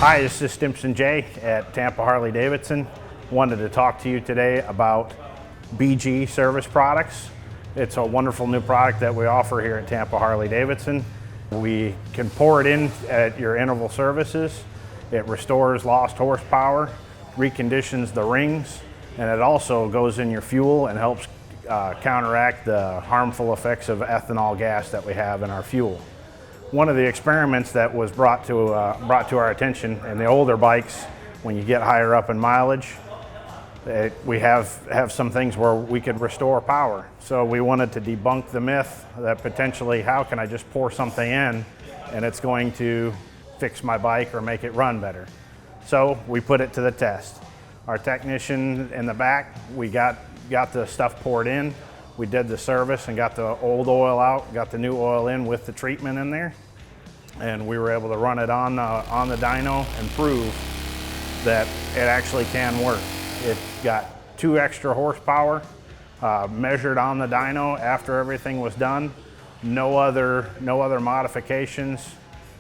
Hi, this is Stimson Jay at Tampa Harley-Davidson. Wanted to talk to you today about BG service products. It's a wonderful new product that we offer here at Tampa Harley-Davidson. We can pour it in at your interval services. It restores lost horsepower, reconditions the rings, and it also goes in your fuel and helps counteract the harmful effects of ethanol gas that we have in our fuel. One of the experiments that was brought to our attention in the older bikes, when you get higher up in mileage, we have some things where we could restore power. So we wanted to debunk the myth that potentially, how can I just pour something in and it's going to fix my bike or make it run better? So we put it to the test. Our technician in the back, we got the stuff poured in. We did the service and got the old oil out, got the new oil in with the treatment in there, and we were able to run it on the dyno and prove that it actually can work. It got 2 extra horsepower measured on the dyno after everything was done. No other modifications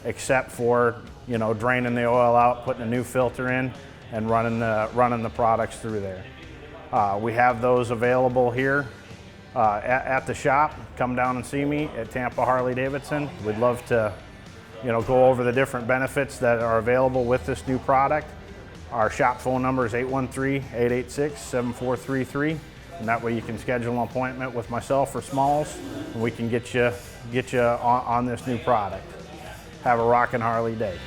except for draining the oil out, putting a new filter in, and running the products through there. We have those available here at the shop. Come down and see me at Tampa Harley-Davidson. We'd love to go over the different benefits that are available with this new product. Our shop phone number is 813-886-7433, and that way you can schedule an appointment with myself or Smalls, and we can get you on this new product. Have a rockin' Harley day.